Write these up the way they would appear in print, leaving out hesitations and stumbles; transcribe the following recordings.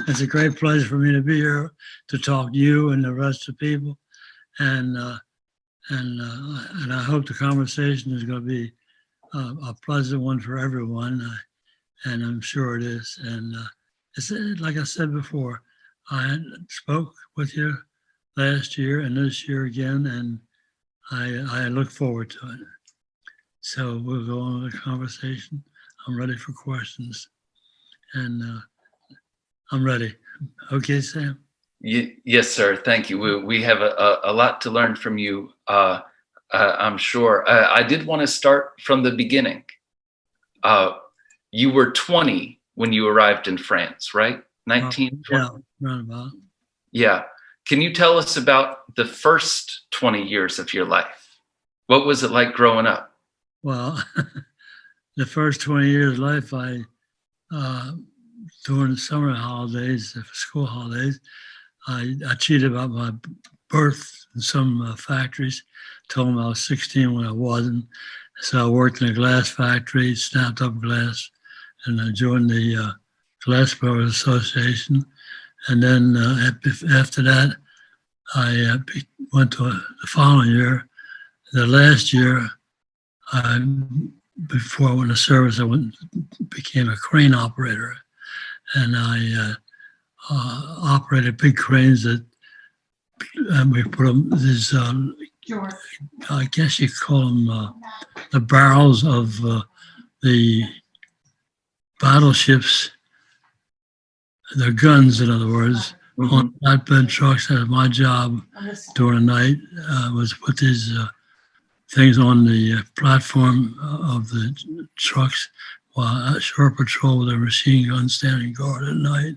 It's a great pleasure for me to be here to talk to you and the rest of the people. And and I hope the conversation is going to be a pleasant one for everyone. And I'm sure it is. And it's like I said before, I spoke with you last year and this year again, and I look forward to it. So we'll go on with the conversation. I'm ready for questions, and I'm ready. Okay, Sam? Yes, sir. Thank you. We have a lot to learn from you, I'm sure. I did want to start from the beginning. You were 20 when you arrived in France, right? 19? Yeah, roundabout. Yeah. Can you tell us about the first 20 years of your life? What was it like growing up? Well, the first 20 years of life, during the summer holidays, the school holidays, I cheated about my birth in some factories, told them I was 16 when I wasn't. So I worked in a glass factory, snapped up glass, and I joined the Glass Blowers Association. And then after that, I went to the following year. The last year, before I went to service, I became a crane operator. And I operated big cranes that we put them, these, I guess you call them the barrels of the battleships, their guns, in other words, on flatbed trucks. That was my job during the night, was put these things on the platform of the trucks while shore patrol with their machine gun standing guard at night.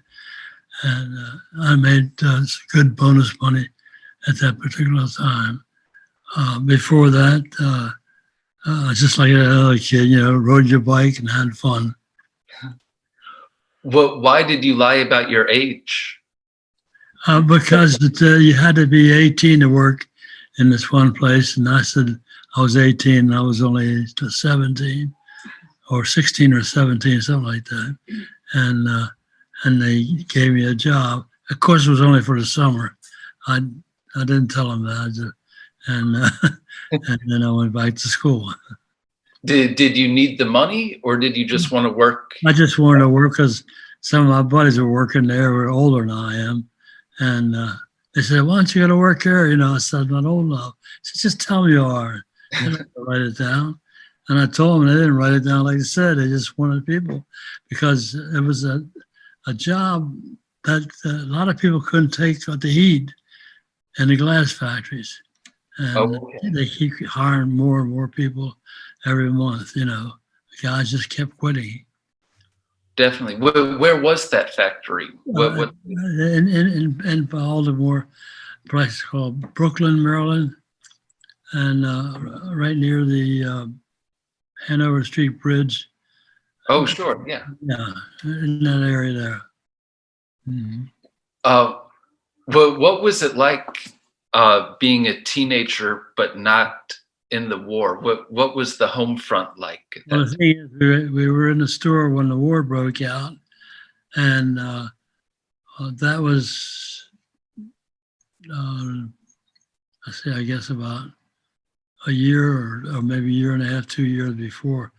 And I made good bonus money at that particular time. Before that, just like another kid, rode your bike and had fun. Well, why did you lie about your age? Because you had to be 18 to work in this one place. And I said I was 18 and I was only 17 or 16 or 17, something like that. And they gave me a job. Of course, it was only for the summer. I didn't tell them that. And then I went back to school. Did you need the money, or did you just want to work? I just wanted to work because some of my buddies were working there, were older than I am. And they said, "Why don't you go to work here?" I said, "I'm not old enough." I said, "Just tell me you are." And I write it down. And I told them, and they didn't write it down like I said. They just wanted people because it was a job that a lot of people couldn't take the heat in the glass factories. And they keep hiring more and more people every month. The guys just kept quitting. Definitely. Where was that factory? What? In Baltimore, a place called Brooklyn, Maryland, and right near the Hanover Street Bridge. Oh, sure. Yeah. Yeah, in that area there. Mm-hmm. What was it like being a teenager but not in the war? What was the home front like? Well, the thing is, we were in the store when the war broke out, and that was, I guess about a year or maybe a year and a half, 2 years before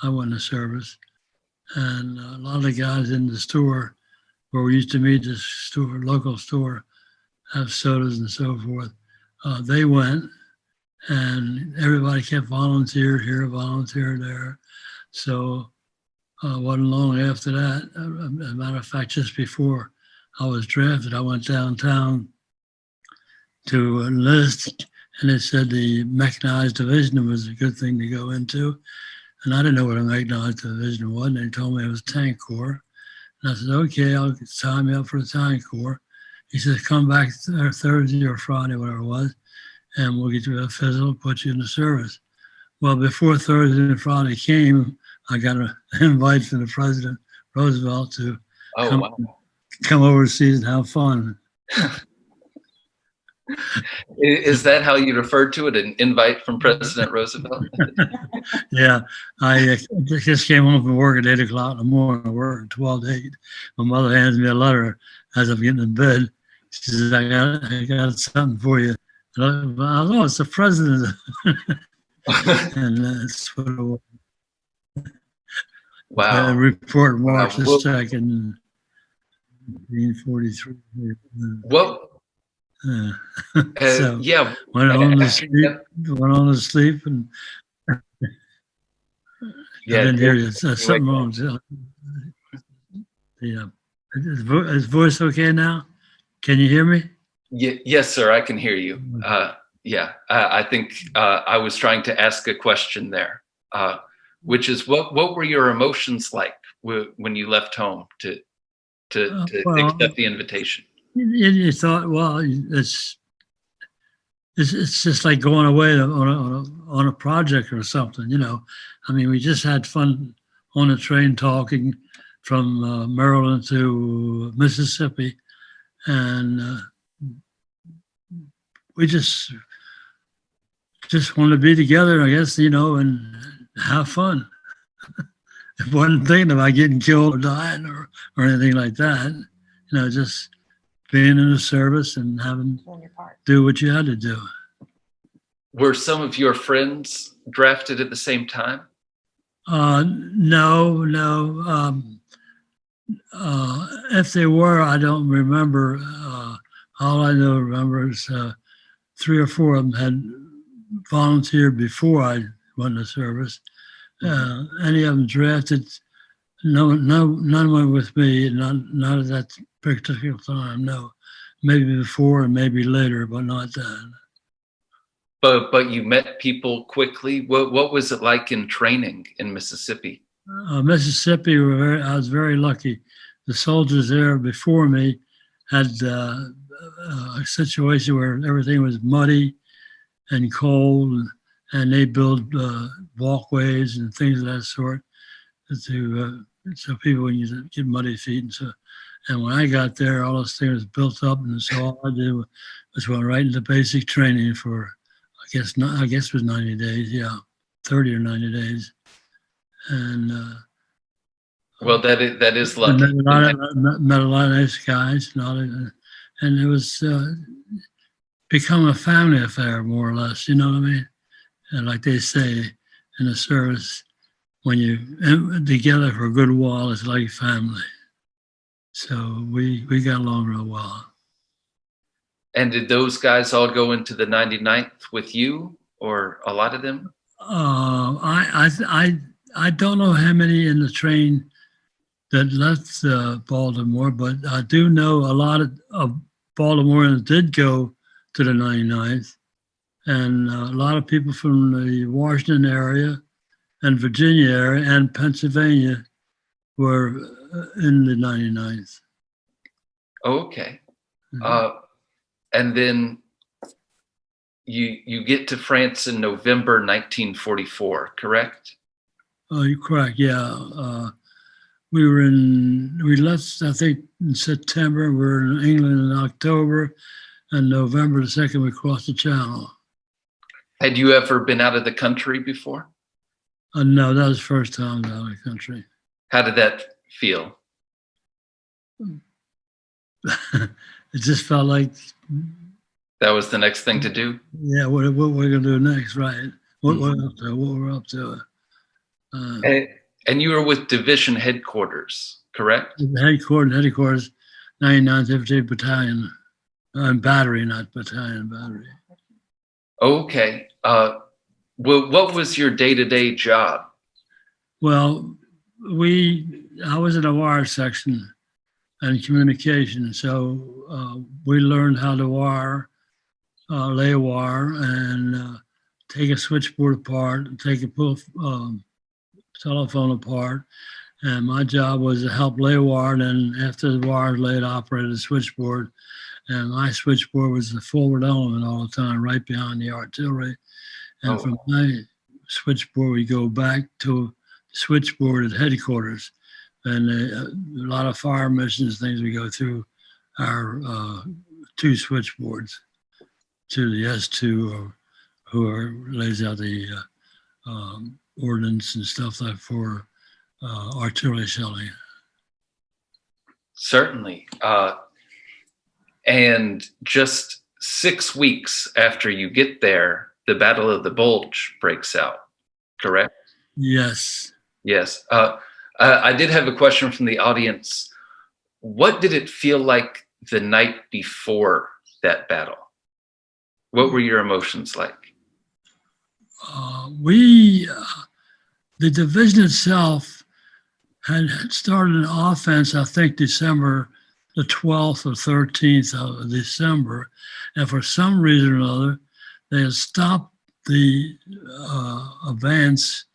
I went to service. And a lot of the guys in the store where we used to meet, the store, local store, have sodas and so forth, they went, and everybody kept volunteered here, volunteered there. So wasn't long after that. As a matter of fact, just before I was drafted, I went downtown to enlist, and it said the mechanized division was a good thing to go into. And I didn't know what a mechanized division was, and they told me it was tank corps. And I said, "Okay, I'll sign me up for the tank corps." He said, "Come back Thursday or Friday, whatever it was, and we'll get you a physical, put you in the service." Well, before Thursday and Friday came, I got an invite from the President Roosevelt to come overseas and have fun. Is that how you referred to it? An invite from President Roosevelt? Yeah, I just came home from work at 8 o'clock in the morning. I work 12 to 8. My mother hands me a letter as I'm getting in bed. She says, I got something for you. And oh, it's the president. And that's what it was. Wow. Report March the Well, 2nd, 1943. what? So Yeah. went on to After, sleep. Went on to sleep, and I yeah. didn't hear you. You wake Something wrong. Yeah. Is voice okay now? Can you hear me? Yes, sir. I can hear you. Yeah. I think I was trying to ask a question there, which is what were your emotions like when you left home to Well, accept the invitation? you thought, well, it's just like going away on a project or something, you know. I mean, we just had fun on the train talking from Maryland to Mississippi, and we just wanted to be together, I guess, you know, and have fun. It wasn't thinking about getting killed or dying or anything like that. You know, just being in the service and having do what you had to do. Were some of your friends drafted at the same time? No. If they were, I don't remember. All I know remember is 3 or 4 of them had volunteered before I went to service. Any of them drafted, none went with me. Not at that particular time. No, maybe before and maybe later, but not then. But you met people quickly. What was it like in training in Mississippi? Mississippi, I was very lucky. The soldiers there before me had a situation where everything was muddy and cold, and they built walkways and things of that sort to so people wouldn't get muddy feet. And when I got there, all those things was built up, and so all I did was went right into basic training for, I guess it was 90 days, yeah, 30 or 90 days. And well, that is lucky. Met a lot of nice guys, and it was become a family affair, more or less. You know what I mean? And like they say in the service, when you're together for a good while, it's like family. So we got along real well. And did those guys all go into the 99th with you, or a lot of them? I don't know how many in the train that left Baltimore, but I do know a lot of Baltimoreans did go to the 99th, and a lot of people from the Washington area and Virginia area and Pennsylvania were in the 99th. Okay. And then you get to France in November 1944, correct? You're correct, yeah. We left, I think, in September. We were in England in October, and November the 2nd, we crossed the Channel. Had you ever been out of the country before? No, that was the first time out of the country. How did that feel? It just felt like that was the next thing to do. Yeah, what we're gonna do next, right? What we're up to. And you were with Division Headquarters, correct? Headquarters, 99th Infantry Battalion, battery, not battalion, battery. Okay. What was your day-to-day job? Well, I was in a wire section and communication, so we learned how to wire, lay wire, and take a switchboard apart, and take a telephone apart. And my job was to help lay wire, and then after the wire was laid, operate the switchboard. And my switchboard was the forward element all the time, right behind the artillery. And from my switchboard, we go back to the switchboard at headquarters. And a lot of fire missions, things we go through our 2 switchboards. to the S2, or lays out the ordnance and stuff like for artillery shelling. Certainly. And just 6 weeks after you get there, the Battle of the Bulge breaks out, correct? Yes. Yes. I did have a question from the audience. What did it feel like the night before that battle? What were your emotions like? The division itself had started an offense, I think, December the 12th or 13th of December. And for some reason or another, they had stopped the advance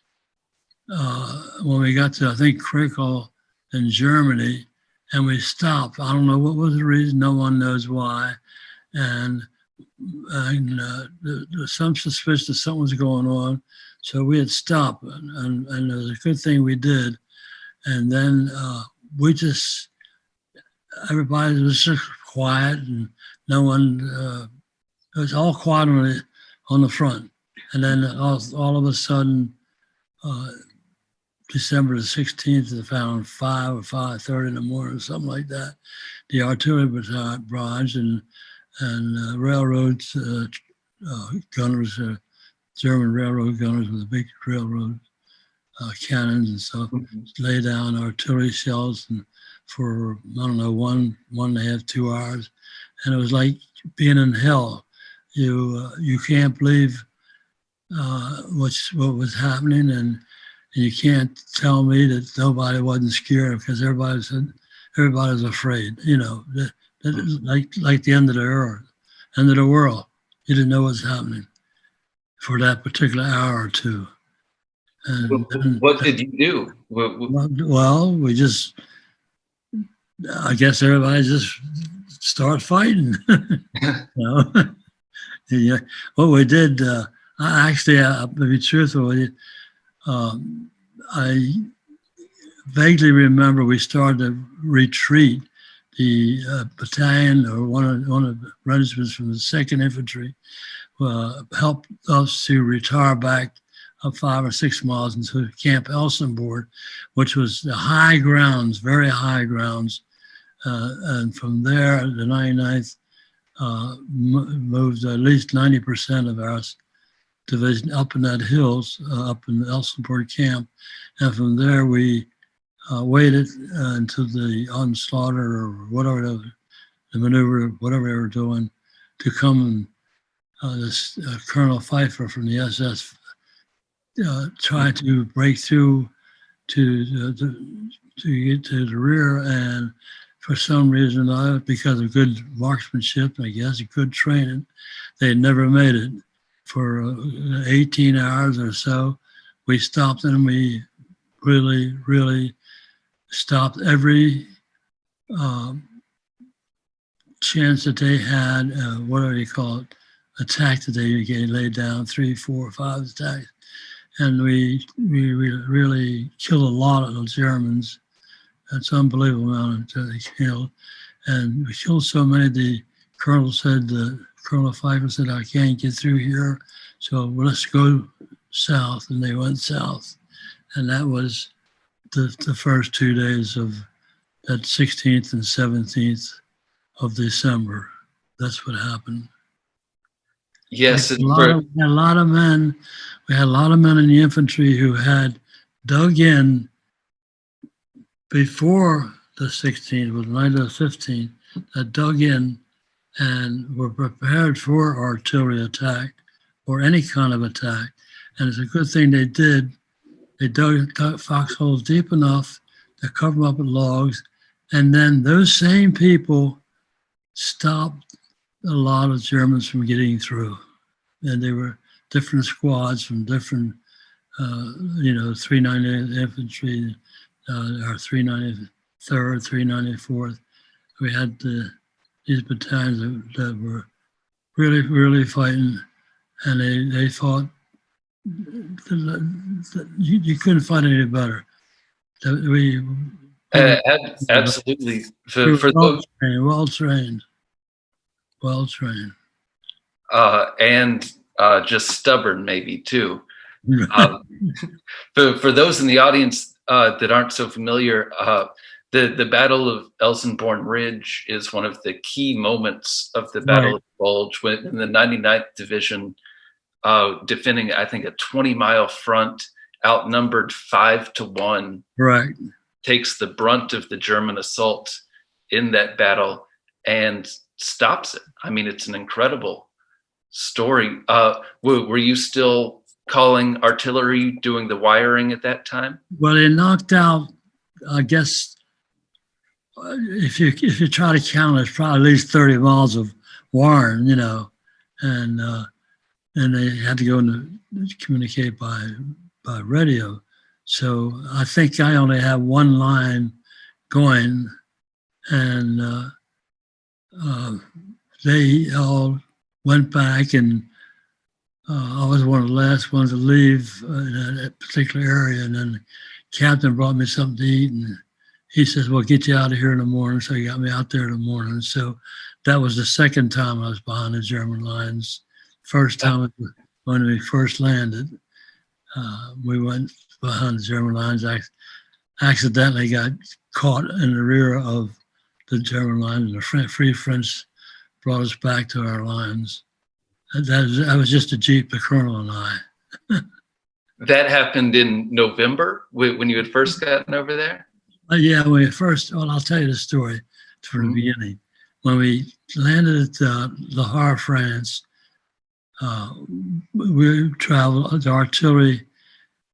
when we got to, I think, Krickel in Germany, and we stopped. I don't know what was the reason. No one knows why. And there was some suspicion that something was going on. So we had stopped, and it was a good thing we did. And then everybody was just quiet, and no one, it was all quiet on the front. And then all of a sudden, December the 16th, they found 5 or 5:30 in the morning, or something like that. The artillery barrage and railroads, gunners, German railroad gunners with the big railroad cannons and stuff, lay down artillery shells and for, I don't know, 1.5, 2 hours. And it was like being in hell. You can't believe what was happening, and you can't tell me that nobody wasn't scared, because everybody was afraid. Like the end of the earth, end of the world. You didn't know what was happening for that particular hour or two. And what did you do? Well, I guess everybody just start fighting. Yeah. What we did, to be truthful with you, I vaguely remember we started to retreat. The battalion, or one of the regiments from the 2nd Infantry, helped us to retire back 5 or 6 miles into Camp Elsenborg, which was the high grounds, very high grounds. And from there, the 99th moved at least 90% of our division up in that hills, up in the Elsenborg camp. And from there, we waited until the onslaught or whatever the maneuver, whatever they were doing, to come. And this Colonel Pfeiffer from the SS tried to break through to get to the rear, and for some reason, because of good marksmanship, I guess, good training, they never made it. For 18 hours or so, we stopped them. We really, really stopped every chance that they had, whatever you call it, attack that they laid down, 3, 4, 5 attacks. And we really killed a lot of the Germans. That's an unbelievable amount that they killed. And we killed so many, the colonel said, Colonel Pfeiffer said, I can't get through here, so let's go south. And they went south. And that was the first 2 days of that 16th and 17th of December. That's what happened. Yes. We had a lot of men. We had a lot of men in the infantry who had dug in before the 16th, was the night of the 15th, that dug in and were prepared for artillery attack or any kind of attack. And it's a good thing they did. They dug foxholes deep enough to cover them up with logs. And then those same people stopped a lot of Germans from getting through. And they were different squads from different, 398th Infantry, our 393rd, 394th. We had these battalions that were really, really fighting, and they fought. You couldn't fight any better. Absolutely. Well trained. and just stubborn, maybe too. For those in the audience that aren't so familiar, the Battle of Elsenborn Ridge is one of the key moments of the Battle of the Bulge, when the 99th Division, defending, I think, a 20-mile front, outnumbered 5-1, Right. takes the brunt of the German assault in that battle and stops it. I mean, it's an incredible story. Were you still calling artillery, doing the wiring at that time? Well, they knocked out, I guess, if you try to count, it's probably at least 30 miles of wiring, and they had to go and communicate by radio. So I think I only have one line going, and they all went back, and I was one of the last ones to leave in that particular area. And then the captain brought me something to eat, and he says, "Well, get you out of here in the morning." So he got me out there in the morning. So that was the second time I was behind the German lines. First time when we first landed, we went behind the German lines. I accidentally got caught in the rear of the German lines, and the Free French brought us back to our lines. That was just a Jeep, the colonel and I. That happened in November when you had first gotten over there? Yeah, well, I'll tell you the story from the beginning. When we landed at Le Havre, France, we traveled, the artillery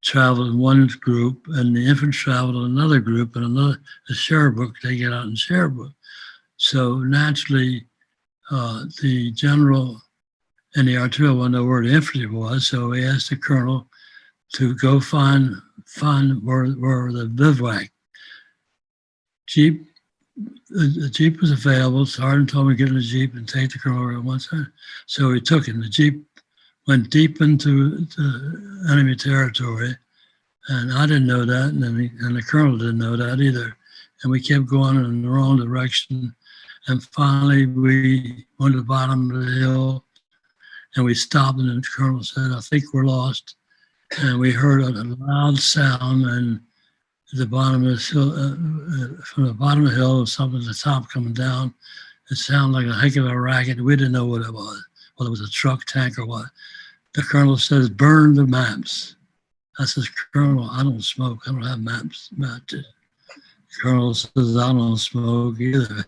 traveled in one group, and the infantry traveled in another group, and the Sherbrooke, they get out in Sherbrooke. So naturally, the general and the artillery wanted to know where the infantry was, so we asked the colonel to go find where the bivouac. The Jeep was available. Sergeant told me to get in the Jeep and take the colonel over at one side. So we took him. The Jeep went deep into the enemy territory, and I didn't know that, and the colonel didn't know that either. And we kept going in the wrong direction. And finally, we went to the bottom of the hill, and we stopped, and the colonel said, "I think we're lost." And we heard a loud sound, and at the bottom of the hill, from the bottom of the hill, something at the top coming down. It sounded like a heck of a racket. We didn't know what it was, whether it was a truck, tank, or what. The colonel says, "Burn the maps." I says, "Colonel, I don't smoke. I don't have maps." The colonel says, "I don't smoke either."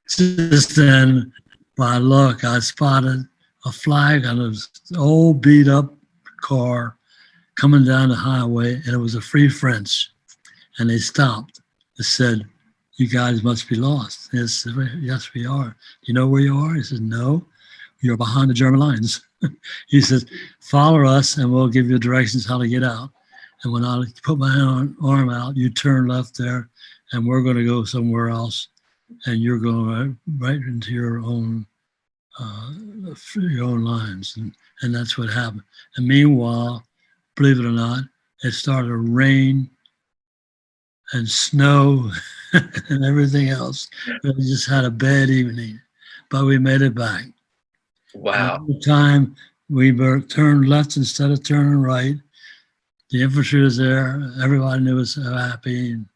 Just then, by luck, I spotted a flag on an old beat-up car coming down the highway, and it was a Free French. And they stopped. They said, "You guys must be lost." Yes, we are. "Do you know where you are?" He said, "No, you're behind the German lines." He says, "Follow us, and we'll give you directions how to get out. And when I put my arm out, you turn left there, and we're going to go somewhere else, and you're going right into your own lines." And that's what happened. And meanwhile, believe it or not, it started to rain and snow and everything else. We just had a bad evening, but we made it back. Wow. At the time, we turned left instead of turning right. The infantry was there. Everybody knew us so happy. And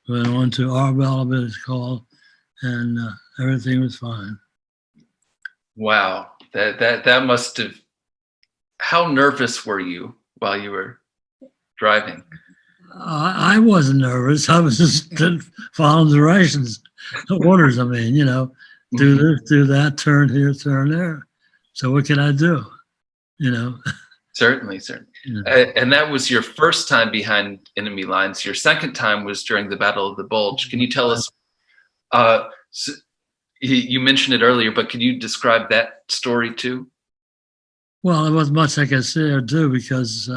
we went on to Arbel, it's called, and everything was fine. Wow. That must have, how nervous were you while you were driving? I wasn't nervous. I was just following directions, orders. I mean, do this, do that, turn here, turn there. So what can I do? Certainly. And that was your first time behind enemy lines. Your second time was during the Battle of the Bulge. Can you tell us? So you mentioned it earlier, but can you describe that story too? Well, there wasn't much I could say or do because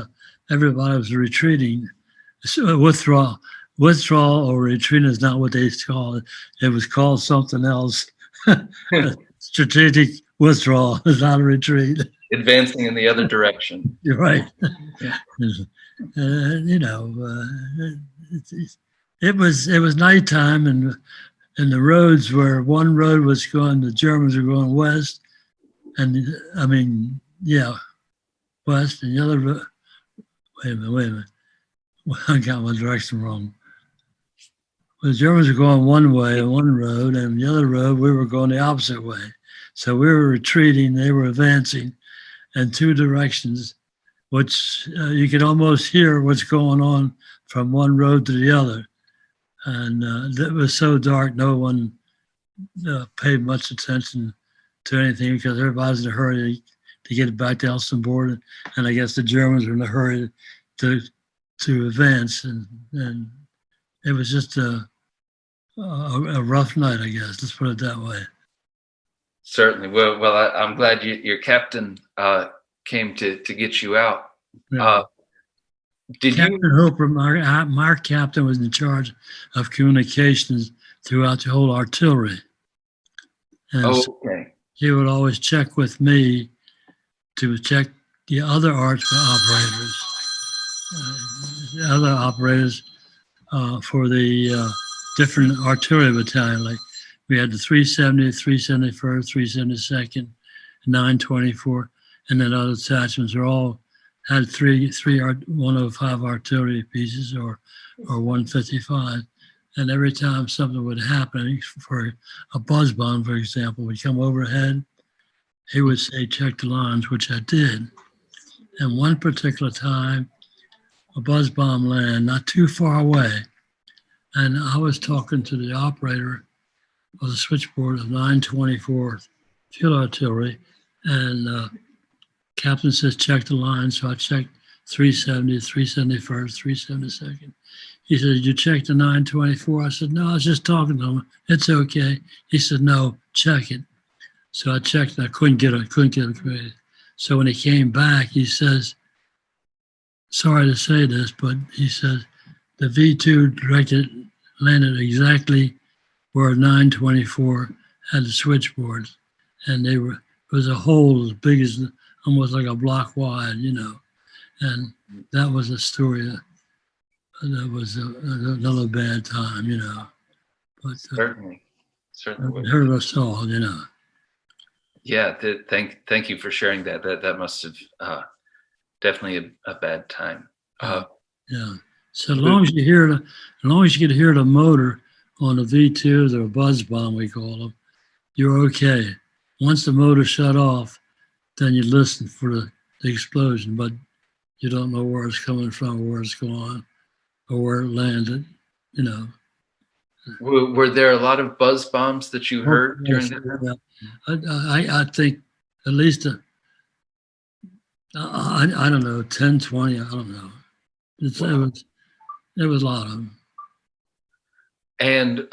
everybody was retreating. So withdrawal or retreat is not what they call it. It was called something else. Strategic withdrawal is not a retreat. Advancing in the other direction. You're right. It was nighttime, and the roads where one road was going, the Germans were going west, And I mean, yeah, west and the other. Wait a minute. I got my direction wrong. The Germans were going one way on one road, and the other road we were going the opposite way. So we were retreating; they were advancing in two directions, which you could almost hear what's going on from one road to the other. And it was so dark, no one paid much attention to anything because everybody's in a hurry to get back to Elsenborn, and I guess the Germans were in a hurry to advance, and it was just a rough night, I guess. Let's put it that way. Certainly. I'm glad your captain came to get you out. Yeah. Captain Hooper, my captain, was in charge of communications throughout the whole artillery. And okay. he would always check with me to check the other operators for the different artillery battalion. Like we had the 370th, 371st, 372nd, 924, and then other detachments are all had three 105 artillery pieces or 155. And every time something would happen, for a buzz bomb, for example, would come overhead, he would say, check the lines, which I did. And one particular time, a buzz bomb landed not too far away. And I was talking to the operator of the switchboard of 924 field artillery, and captain says, check the line. So I checked 370, 371st, 372nd. He said, did you check the 924? I said, no, I was just talking to him. It's okay. He said, no, check it. So I checked, and I couldn't get it created. So when he came back, he says, sorry to say this, but he says, the V2 landed exactly where 924 had the switchboards. And it was a hole as big as, almost like a block wide, And that was a story that was another bad time, But certainly it hurt us all, Yeah, thank you for sharing that. That must have definitely a bad time. Yeah. So as long as you could hear the motor on the V2s or buzz bomb, we call them, you're okay. Once the motor shut off, then you listen for the explosion, but you don't know where it's coming from, or where it's going, or where it landed, Were there a lot of buzz bombs that you heard during that? I think at least, I don't know, 10, 20, I don't know. It was a lot of them. And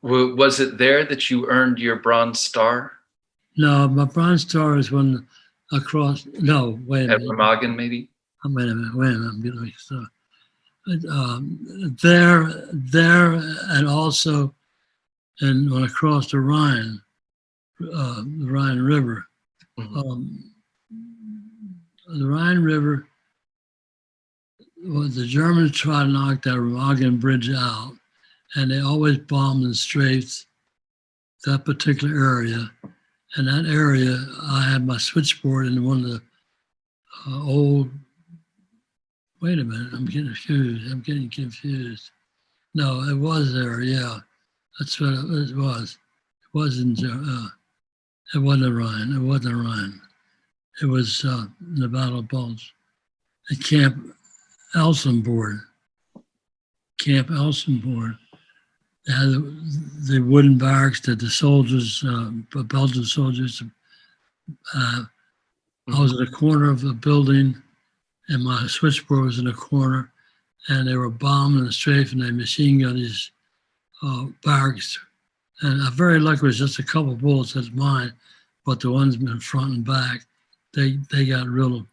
was it there that you earned your Bronze Star? No, my Bronze Star is when across, no, wait a At minute. Remagen, maybe? Wait a minute, I'm getting mixed up. There, and also, and when I crossed the Rhine River. Mm-hmm. The Rhine River, the Germans tried to knock that Remagen Bridge out, and they always bombed and strafed that particular area. And that area, I had my switchboard in one of the old, wait a minute, I'm getting confused. No, it was there, yeah. That's what it was. It wasn't, it wasn't the Rhine. It wasn't the Rhine. It was in the Battle of Bulge. At Camp Elsenborn. They had the wooden barracks that the soldiers, Belgian soldiers, I was in the corner of the building, and my switchboard was in the corner, and they were bombing and strafing. They machine gunned these barracks, and I very lucky it was just a couple of bullets as mine, but the ones in front and back, they got a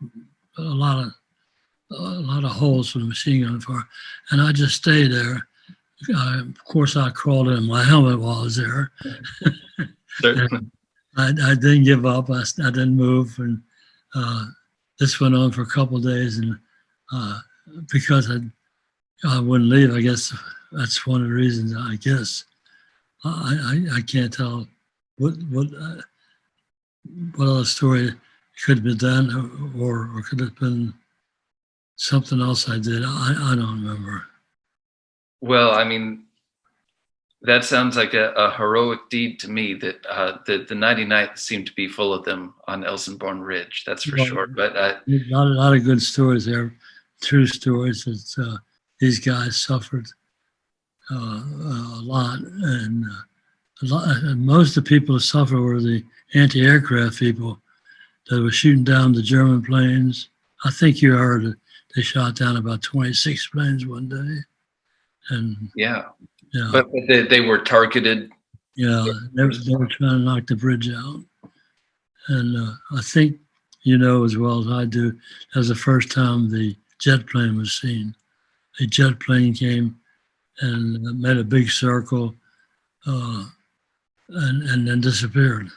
lot of holes from the machine gun fire, and I just stayed there. Of course, I crawled in my helmet while I was there. I didn't give up. I didn't move, and this went on for a couple of days. And because I wouldn't leave, I guess that's one of the reasons. I guess I can't tell what what other story could have been done, or could have been something else I did. I don't remember. Well, I mean, that sounds like a heroic deed to me. That the 99th seemed to be full of them on Elsinborn Ridge. That's for Well, sure. But a lot of good stories there, true stories that these guys suffered a lot, and most of the people who suffered were the anti-aircraft people that were shooting down the German planes. I think you heard it. They shot down about 26 planes one day, and yeah, yeah, but they were targeted. yeah, they were trying to knock the bridge out. And I think you know as well as I do, that was the first time the jet plane was seen. A jet plane came and made a big circle uh, and then disappeared.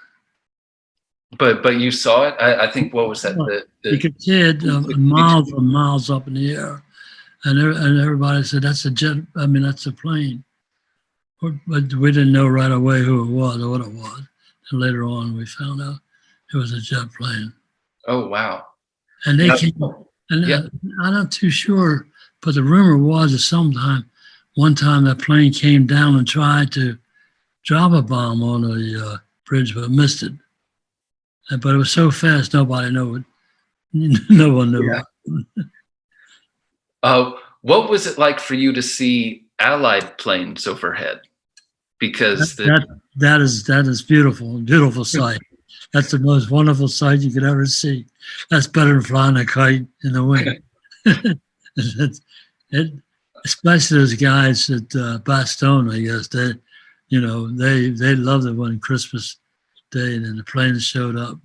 But you saw it. I think what was that? You could see it miles and miles up in the air, and everybody said, "That's a jet. I mean, that's a plane." But we didn't know right away who it was or what it was. And later on, we found out it was a jet plane. Oh wow! And they came, and Yeah. I'm not too sure, but the rumor was that one time that plane came down and tried to drop a bomb on the bridge, but missed it. But it was so fast, nobody knew it. No one knew Yeah. it. What was it like for you to see Allied planes overhead? Because that is beautiful sight. That's the most wonderful sight you could ever see. That's better than flying a kite in the wind. Especially those guys at Bastogne, I guess they loved it when Christmas Day and then the planes showed up.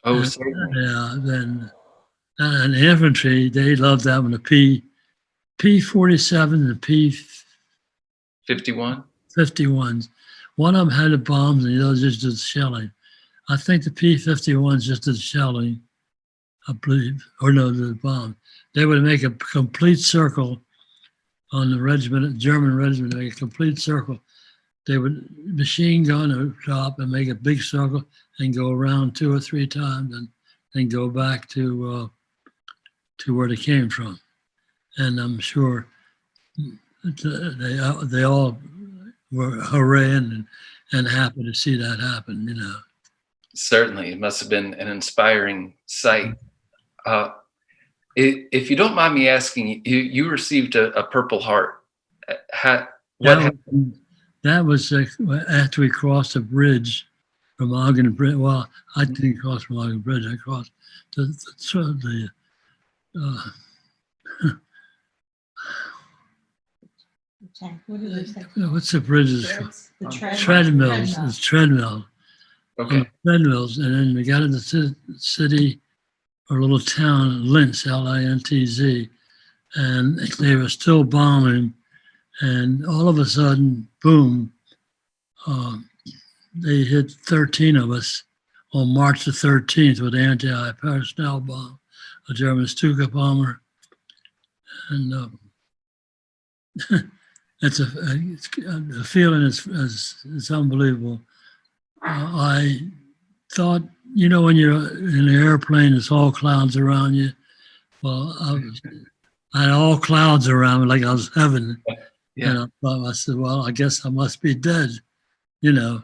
Oh, yeah. Then and the infantry, they loved that when the P-47 and the P-51. 51s. One of them had the bombs and the other just did the shelling. I think the P-51s just did the shelling, I believe, or no, the bomb. They would make a complete circle on the regiment, German regiment, make a complete circle. They would machine gun or top and make a big circle and go around 2 or 3 times and then go back to where they came from. And I'm sure they all were hurraying and happy to see that happen, Certainly, it must have been an inspiring sight. If you don't mind me asking, you received a Purple Heart. What happened? That was after we crossed the bridge from Ogden Bridge. Well, I didn't cross from Ogden Bridge. I crossed the what's the bridges? The treadmills. It's treadmill. Okay. Treadmills, and then we got into the city or little town, Linz, L-I-N-T-Z, and they were still bombing. And all of a sudden, boom, they hit 13 of us on March the 13th with anti-personnel bomb, a German Stuka bomber. And the feeling is unbelievable. I thought, when you're in an airplane, it's all clouds around you. Well, I had all clouds around me like I was heaven. Yeah. And I said, well, I guess I must be dead. I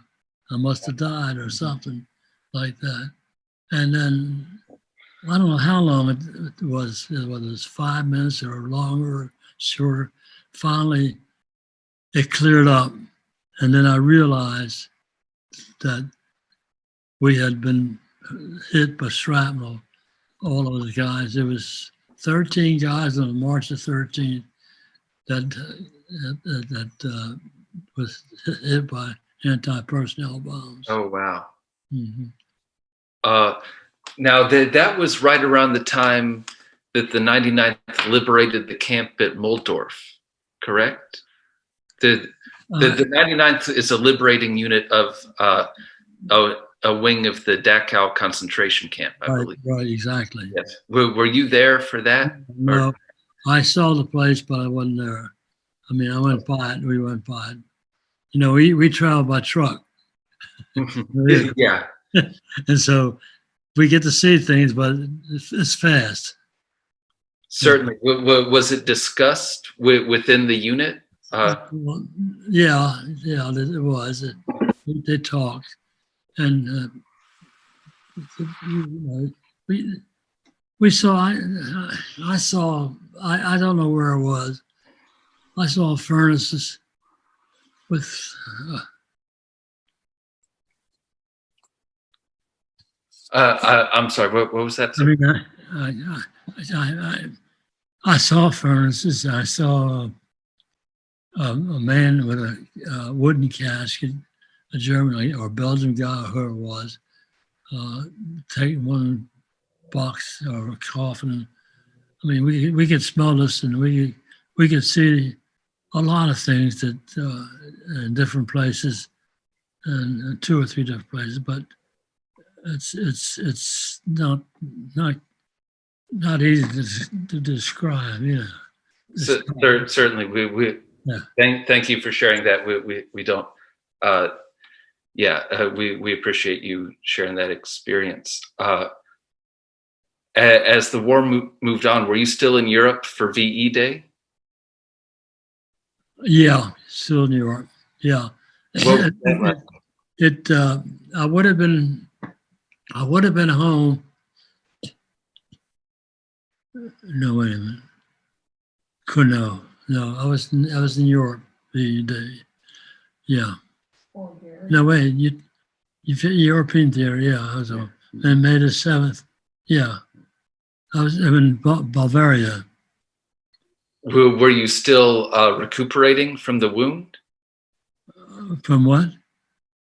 must have died or something like that. And then I don't know how long it was, whether it was 5 minutes or longer or shorter. Finally, it cleared up. And then I realized that we had been hit by shrapnel, all of the guys. There was 13 guys on March the 13th that was hit by anti-personnel bombs. Oh, wow. Mm-hmm. Now, that was right around the time that the 99th liberated the camp at Muldorf, correct? The 99th is a liberating unit of a wing of the Dachau concentration camp, I believe. Right, exactly. Yes. Were you there for that? No, I saw the place, but I wasn't there. I mean, I went by it. We went by it. We traveled by truck. Yeah. And so we get to see things, but it's fast. Certainly. Was it discussed within the unit? Well, yeah, it was. They talked, and you know, we saw. I saw. I don't know where it was. I saw furnaces with. I'm sorry. What was that? I mean, I saw furnaces. I saw a man with a wooden casket, a German or Belgian guy, whoever it was, taking one box or a coffin. I mean, we could smell this, and we could see a lot of things that in different places, and two or three different places. But it's not easy to describe. You know. Certainly, we Yeah. thank you for sharing that. We don't. We appreciate you sharing that experience. As the war moved on, were you still in Europe for VE Day? Yeah, still New York. Yeah. What was that like? I would have been home. No, wait a minute. No. I was in Europe the day. Yeah. No, wait. You fit European theater. Yeah, I was on. And May the 7th. Yeah, I was in Bavaria. Were you still recuperating from the wound? From what?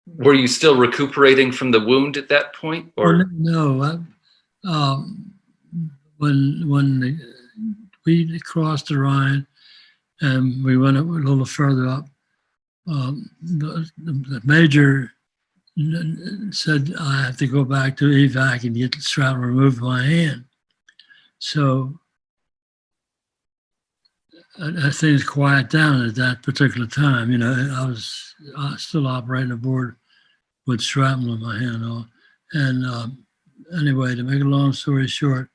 Were you still recuperating from the wound at that point, or no? When we crossed the Rhine and we went a little further up, the major said I have to go back to evac and get the shrapnel removed from my hand. So things quiet down at that particular time. You know, I was still operating aboard with shrapnel in my hand. And anyway, to make a long story short,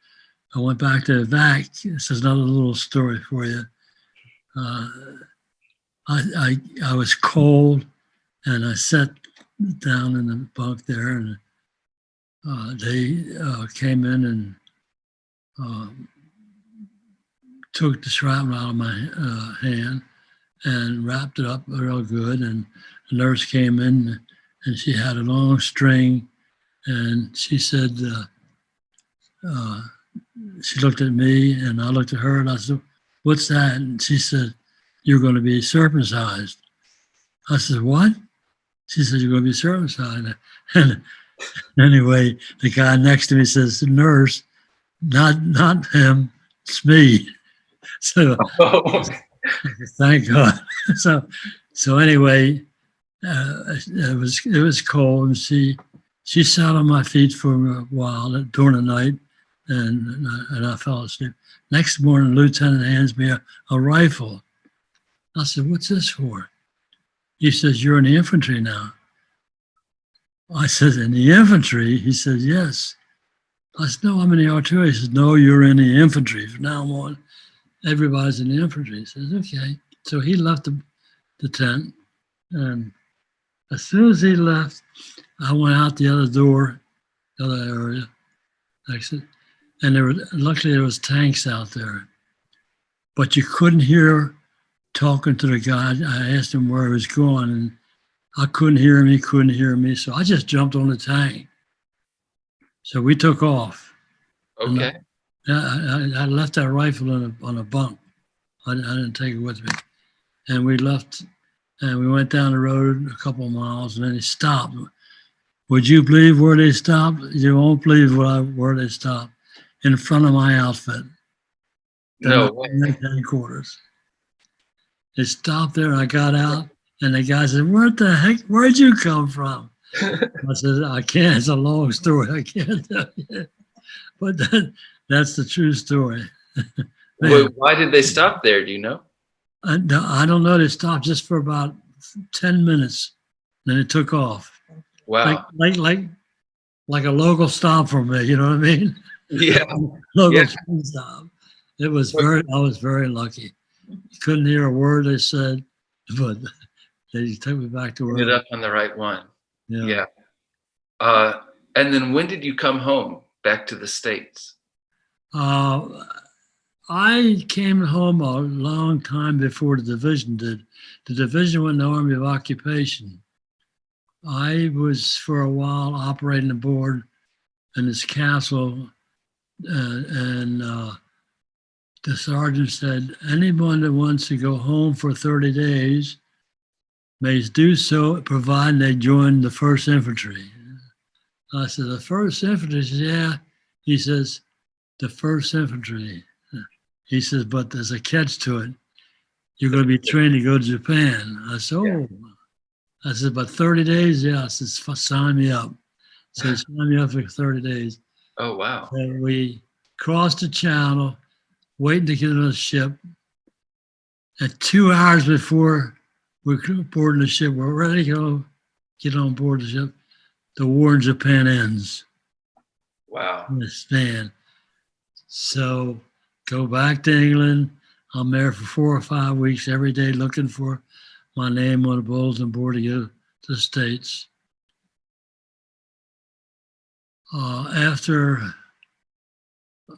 I went back to evac. This is another little story for you. I was cold, and I sat down in the bunk there, and they came in and took the shrapnel out of my hand and wrapped it up real good. And the nurse came in, and she had a long string, and she said, she looked at me, and I looked at her, and I said, "What's that?" And she said, "You're going to be circumcised." I said, "What?" She said, "You're going to be circumcised." And anyway, the guy next to me says, "Nurse, not him, it's me." So thank God. So anyway, it was cold, and she sat on my feet for a while during the night, and I fell asleep. Next morning, the lieutenant hands me a rifle. I said, "What's this for?" He says, "You're in the infantry now." I said, "In the infantry?" He said, "Yes." I said, "No, I'm in the artillery." He says, "No, you're in the infantry. From now on, everybody's in the infantry." He says, "Okay." So he left the tent, and as soon as he left, I went out the other door, the other area, exit, and luckily there was tanks out there, but you couldn't hear talking to the guy. I asked him where he was going, and I couldn't hear him. He couldn't hear me, so I just jumped on the tank. So we took off. okay. I left that rifle on a bunk. I didn't take it with me, and we left. And we went down the road a couple of miles, and then he stopped. Would you believe where they stopped? You won't believe where they stopped. In front of my outfit. No way. Headquarters. They stopped there, and I got out, and the guy said, "What the heck? Where'd you come from?" I said, "I can't. It's a long story. I can't tell you." But that's the true story. Why did they stop there? Do you know? I don't know. They stopped just for about 10 minutes. Then it took off. Wow. Like like a local stop for me. You know what I mean? Yeah. Local Yeah. train stop. I was very lucky. Couldn't hear a word they said, but they took me back to Ended where. up on the right one. Yeah. Yeah. And then when did you come home back to the States? Uh, I came home a long time before the division did. The division went in the Army of Occupation. I was for a while operating aboard in this castle, and the sergeant said, anyone that wants to go home for 30 days may do so, provided they join the 1st Infantry. I said, the 1st Infantry? He says, yeah. He says, the 1st Infantry. He says, but there's a catch to it. You're going to be trained to go to Japan. I said, Yeah. oh. I said, but 30 days? Yeah. I said, sign me up. So he signed me up for 30 days. Oh, wow. And we crossed the channel, waiting to get on the ship. At 2 hours before we're boarding the ship, we're ready to go get on board the ship. The war in Japan ends. Wow. Understand? So go back to England. I'm there for 4 or 5 weeks every day looking for my name on the bulletin board to go to the States. After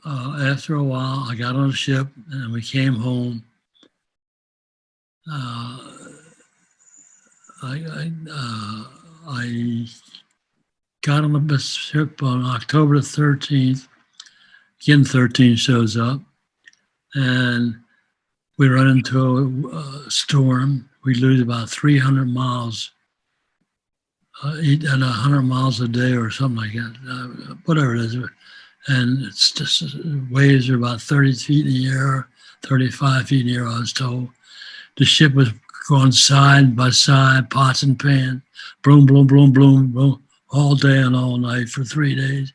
a while, I got on a ship and we came home. I got on the ship on October 13th. Again, 13 shows up, and we run into a storm. We lose about 300 miles, and 100 miles a day or something like that, whatever it is. And it's just waves are about 30 feet in the air, 35 feet in the air, I was told. The ship was going side by side, pots and pans, bloom, bloom, bloom, bloom, bloom, all day and all night for 3 days.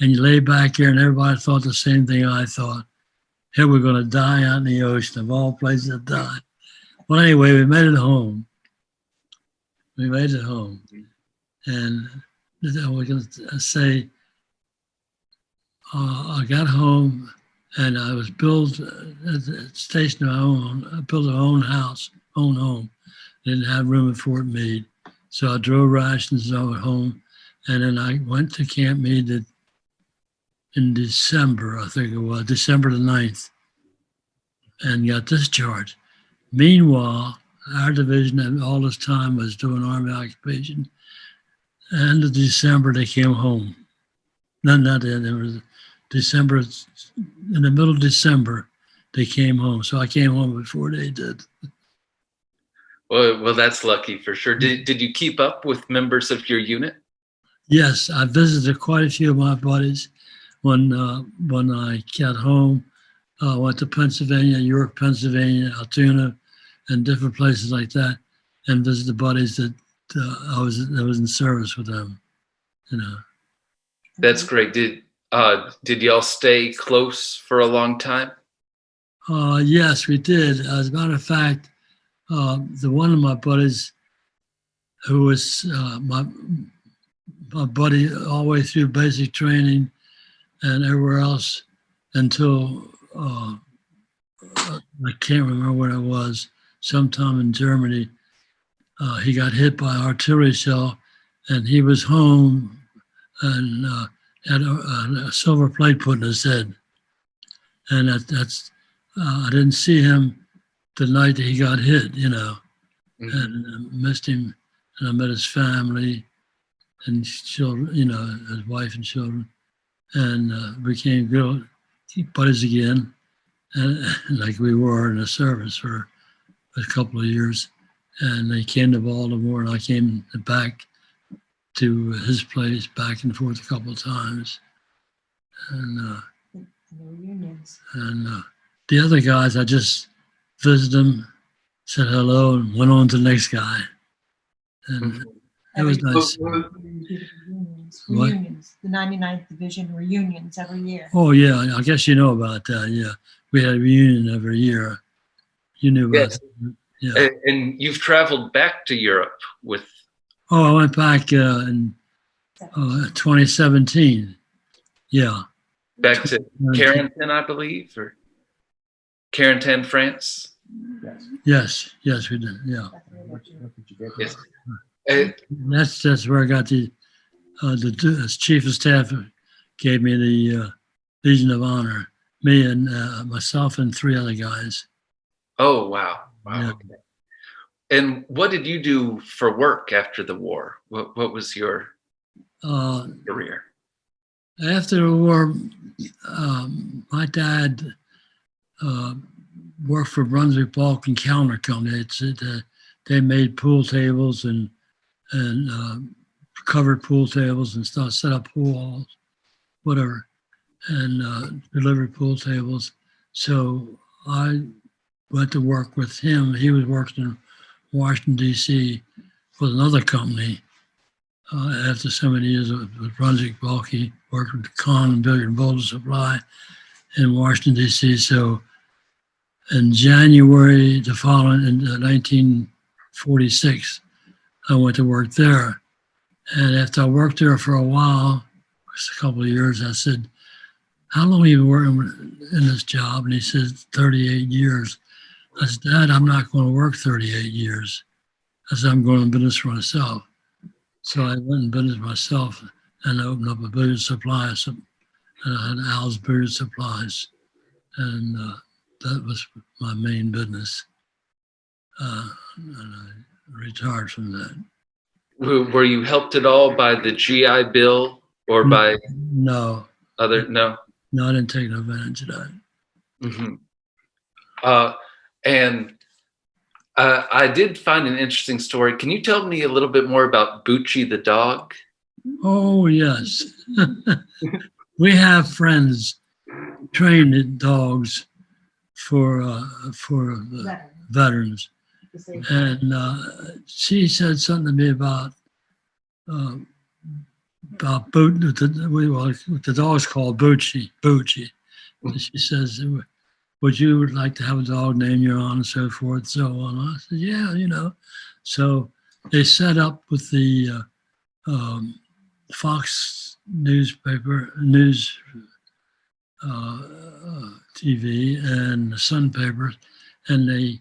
And you lay back here and everybody thought the same thing I thought. Here we're going to die out in the ocean, of all places to die. Well, anyway, we made it home. We made it home. And we're going to say, I got home and I was stationed my own. I built my own house, own home. Didn't have room at Fort Meade. So I drove rations over home. And then I went to Camp Meade in December, I think it was, December the 9th, and got discharged. Meanwhile, our division at all this time was doing Army occupation. End of December, they came home. Not the end, it was December, in the middle of December, they came home. So I came home before they did. Well, that's lucky for sure. Did you keep up with members of your unit? Yes, I visited quite a few of my buddies when I got home. I went to Pennsylvania, York, Pennsylvania, Altoona, and different places like that, and visited buddies that I was in service with them. You know. That's great. Did y'all stay close for a long time? Yes, we did. As a matter of fact, the one of my buddies who was my buddy all the way through basic training and everywhere else until I can't remember when it was, sometime in Germany. He got hit by an artillery shell and he was home and had a silver plate put in his head. And that's I didn't see him the night that he got hit, you know, and missed him. And I met his family and children, you know, his wife and children, and became good buddies again, and like we were in the service for a couple of years. And they came to Baltimore, and I came back to his place back and forth a couple of times. And the other guys, I just visited them, said hello, and went on to the next guy. And it was nice. Reunions. The 99th Division reunions every year. Oh, yeah. I guess you know about that. Yeah. We had a reunion every year. You knew about Yes. that. Yeah. And you've traveled back to Europe with. Oh, I went back in 2017. Yeah. Back to Carentan, I believe, or Carentan, France. Yes, we did. Yeah. Yes. That's where I got the chief of staff gave me the Legion of Honor. Me and myself and 3 other guys. Oh, wow. Yeah. Okay. And what did you do for work after the war? What was your career? After the war, my dad worked for Brunswick Bulk and Counter Company. They made pool tables and covered pool tables and stuff, set up pool halls, whatever, and delivered pool tables. So I went to work with him. He was working in Washington, D.C. with another company. After so many years with Brunswick Bulk, he worked with Con and Billiard Boulder Supply in Washington, D.C. So in January the following, in 1946, I went to work there. And after I worked there for a while, just a couple of years, I said, "How long have you been working in this job?" And he said, 38 years. I said, "Dad, I'm not going to work 38 years. I said, I'm going in business for myself." So I went in business myself and I opened up a billiard supply, and I had Al's Billiard Supplies. And that was my main business. And I retired from that. Were you helped at all by the GI Bill or by No. other? No. No, I didn't take no advantage of that. Mm-hmm. And I did find an interesting story. Can you tell me a little bit more about Bucci the dog? Oh, yes. We have friends trained dogs for veterans. And she said something to me about the dog's called Bucci. And she says, "Would you like to have a dog named your own," and so forth and so on. I said, "Yeah, So they set up with the Fox news TV and the Sun papers, and they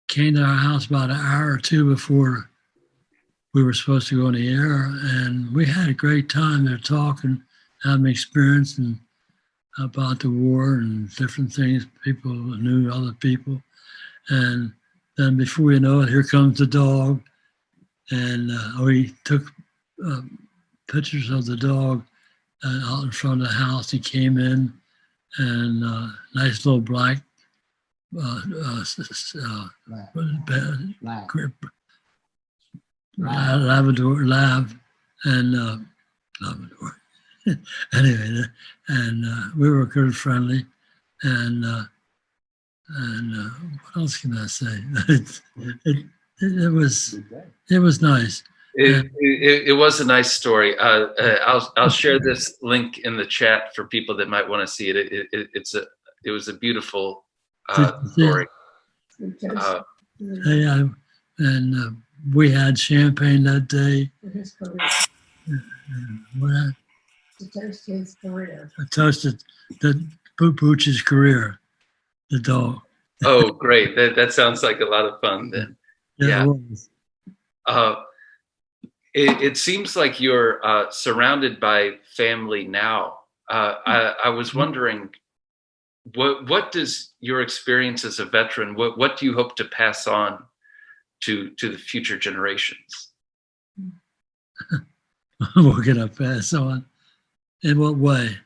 came to our house about an hour or two before we were supposed to go on the air, and we had a great time there talking, having experience and about the war and different things. People knew other people, and then before you know it, here comes the dog, and we took pictures of the dog out in front of the house. He came in, and nice little black Labrador, and Labrador. Anyway, and we were good, friendly, and what else can I say? It was nice. It was a nice story. I'll share this link in the chat for people that might want to see it. It was a beautiful story. And we had champagne that day. To toast his career. I toasted the Bucci's career, the dog. Oh, great! That sounds like a lot of fun. Then, yeah. It seems like you're surrounded by family now. I was wondering, what does your experience as a veteran? What do you hope to pass on to the future generations? What can I pass on? In what way?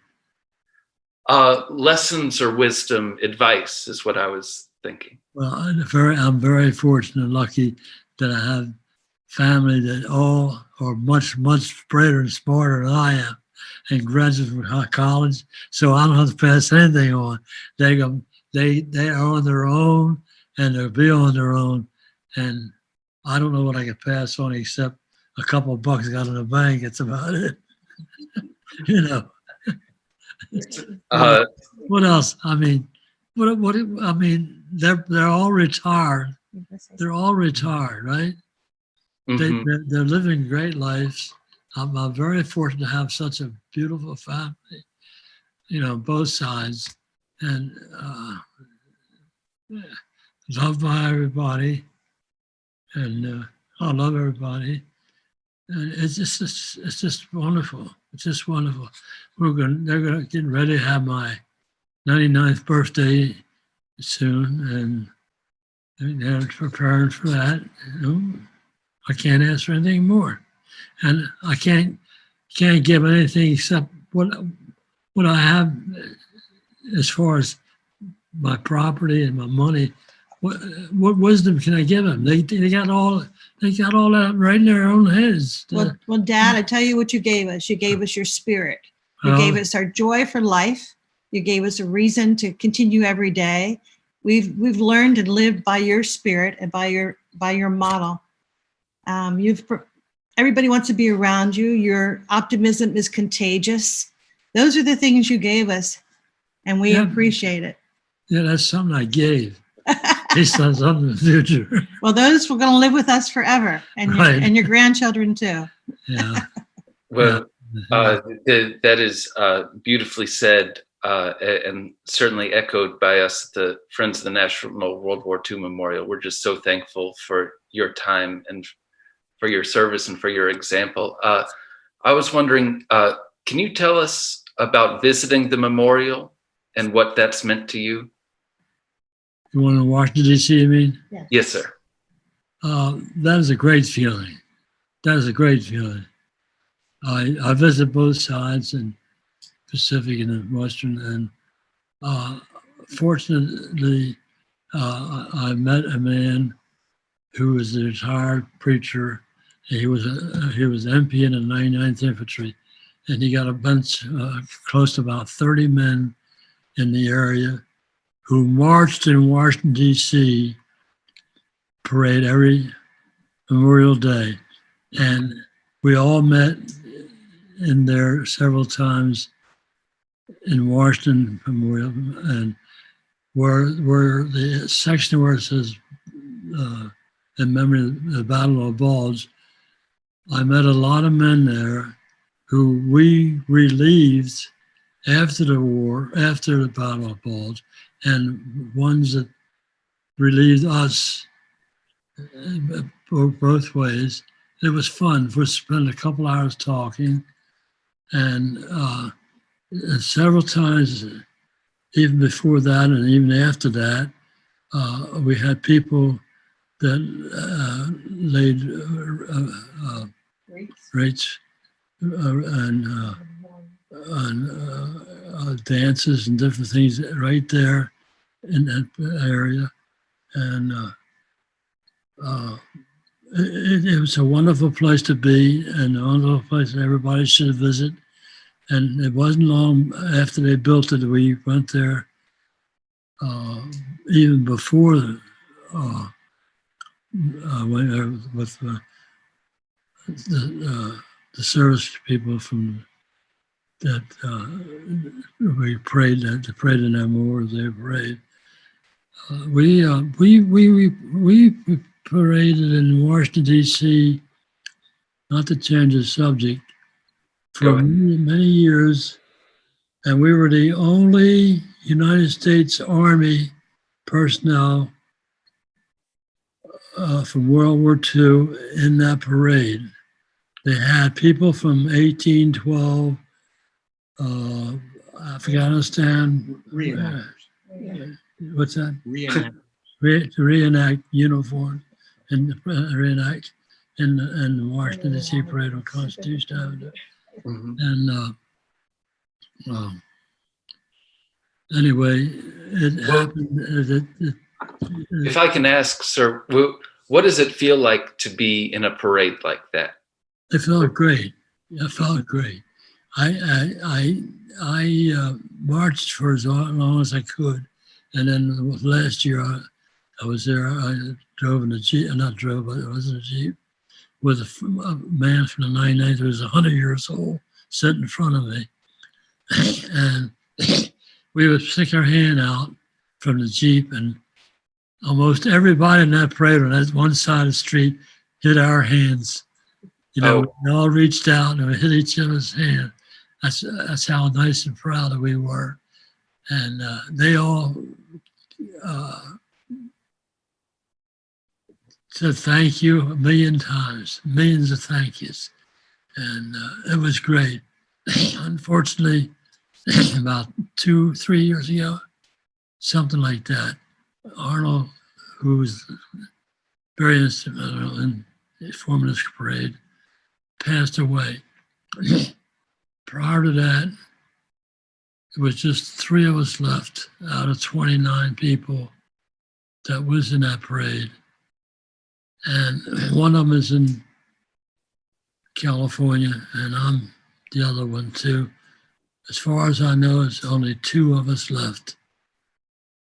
Lessons or wisdom, advice is what I was thinking. Well, I'm very fortunate and lucky that I have family that all are much, much brighter and smarter than I am and graduates from college. So I don't have to pass anything on. They are on their own and they'll be on their own. And I don't know what I can pass on except a couple of bucks got in the bank. It's about it. What else? I mean, they're all retired. They're all retired, right? Mm-hmm. They're living great lives. I'm very fortunate to have such a beautiful family, both sides, and loved by everybody, and I love everybody, and it's just wonderful. It's just wonderful. They're gonna get ready to have my 99th birthday soon, and they're preparing for that. I can't ask for anything more, and I can't give anything except what I have as far as my property and my money. What wisdom can I give them? They got all that right in their own heads. Well, Dad, I tell you what you gave us. You gave us your spirit. You gave us our joy for life. You gave us a reason to continue every day. We've learned and lived by your spirit and by your model. Everybody wants to be around you. Your optimism is contagious. Those are the things you gave us, and we appreciate it. Yeah, that's something I gave. Based on something in the future. Well, those were going to live with us forever, and your grandchildren too. Yeah. Well, that is beautifully said, and certainly echoed by us, the Friends of the National World War II Memorial. We're just so thankful for your time and for your service and for your example. I was wondering, can you tell us about visiting the memorial and what that's meant to you? You want to Washington, D.C., you mean? Yes, sir. That is a great feeling. That is a great feeling. I visit both sides, in Pacific and the Western, and fortunately, I met a man who was a retired preacher. He was MP in the 99th Infantry, and he got a bunch, close to about 30 men in the area who marched in Washington, D.C. parade every Memorial Day. And we all met in there several times in Washington Memorial, and where the section where it says in memory of the Battle of Bulge, I met a lot of men there who we relieved after the war, after the Battle of Bulge, and ones that relieved us both ways. It was fun. We spent a couple hours talking, and several times, even before that and even after that, we had people that laid rates and dances and different things right there in that area, and it was a wonderful place to be, and a wonderful place that everybody should visit. And it wasn't long after they built it, we went there. Even before went there with the service people from that we prayed in that Memorial Day parade. We paraded in Washington, D.C., not to change the subject, for many years, and we were the only United States Army personnel from World War II in that parade. They had people from 1812, Afghanistan. What's that? Reenact uniform and reenact in the Washington D.C. parade on Constitution Avenue. Mm-hmm. And anyway, it happened. If I can ask, sir, what does it feel like to be in a parade like that? It felt great. It felt great. I marched for as long as I could, and then last year I was there. I drove in a Jeep, not drove, but it was in a Jeep with a man from the 99th who was 100 years old sitting in front of me, and we would stick our hand out from the Jeep, and almost everybody in that parade on that one side of the street hit our hands You know, Oh. we all reached out and we hit each other's hand. That's how nice and proud that we were. And they all said thank you a million times, millions of thank yous. And it was great. Unfortunately, about 2-3 years ago, something like that, Arnold, who was very instrumental in forming this parade, passed away. Prior to that, it was just 3 of us left out of 29 people that was in that parade. And one of them is in California, and I'm the other one too. As far as I know, it's only 2 of us left.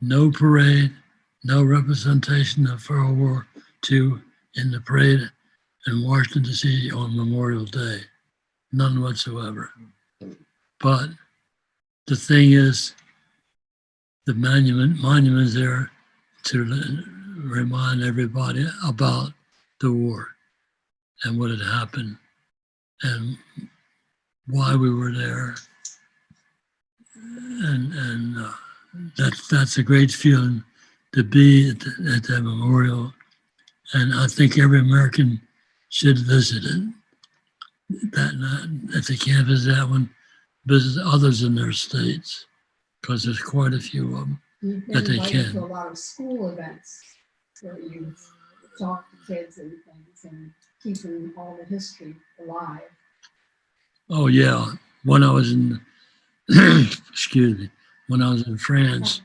No parade, no representation of World War II in the parade in Washington, D.C. on Memorial Day. None whatsoever. But the thing is, the monument is there to remind everybody about the war and what had happened and why we were there. And that's a great feeling to be at that memorial. And I think every American should visit it. That night, if they can't visit that one, visit others in their states, because there's quite a few of them. You've That been they invited can. to a lot of school events where you talk to kids and things and keeping all the history alive. Oh yeah, when I was in, excuse me, when I was in France,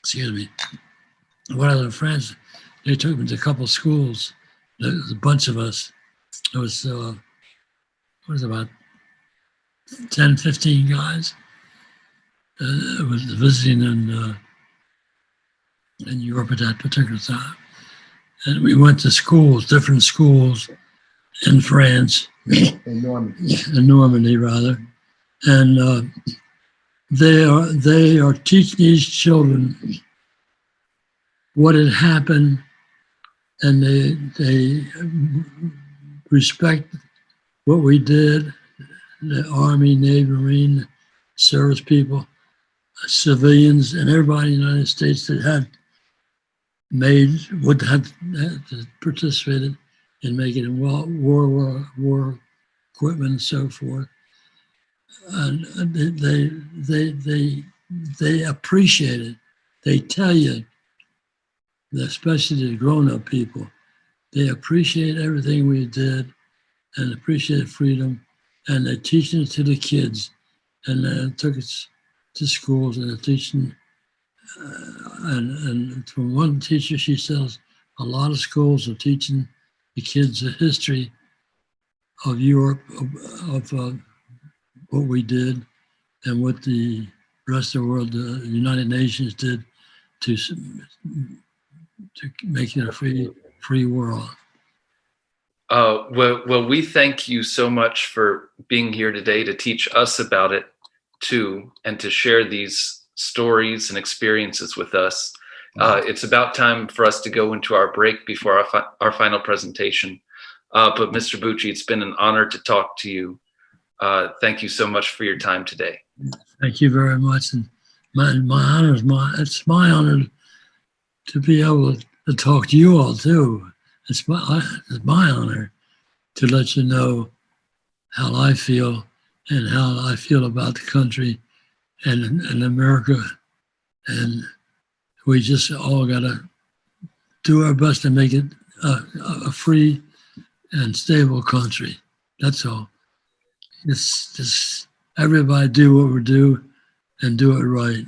excuse me, when I was in France, they took me to a couple of schools. There was a bunch of us. It was, what was it, about 10, 15 guys. It was visiting in Europe at that particular time. And we went to schools, different schools in France, In Normandy. in Normandy rather. And they are teaching these children what had happened, and they respect what we did, the Army, Navy, Marine, service people, civilians, and everybody in the United States that had participated in making war equipment and so forth. And they appreciate it. They tell you, especially the grown-up people, they appreciate everything we did and appreciate freedom, and they're teaching it to the kids. And they took it to schools and they're teaching. And from one teacher, she says a lot of schools are teaching the kids the history of Europe, of what we did and what the rest of the world, the United Nations did to make it a free world. Well, we thank you so much for being here today to teach us about it too, and to share these stories and experiences with us. It's about time for us to go into our break before our final presentation. But Mr. Bucci, it's been an honor to talk to you. Thank you so much for your time today. Thank you very much. And it's my honor to be able to talk to you all too. It's my honor to let you know how I feel and how I feel about the country and America. And we just all got to do our best to make it a free and stable country. That's all. It's just everybody do what we do and do it right.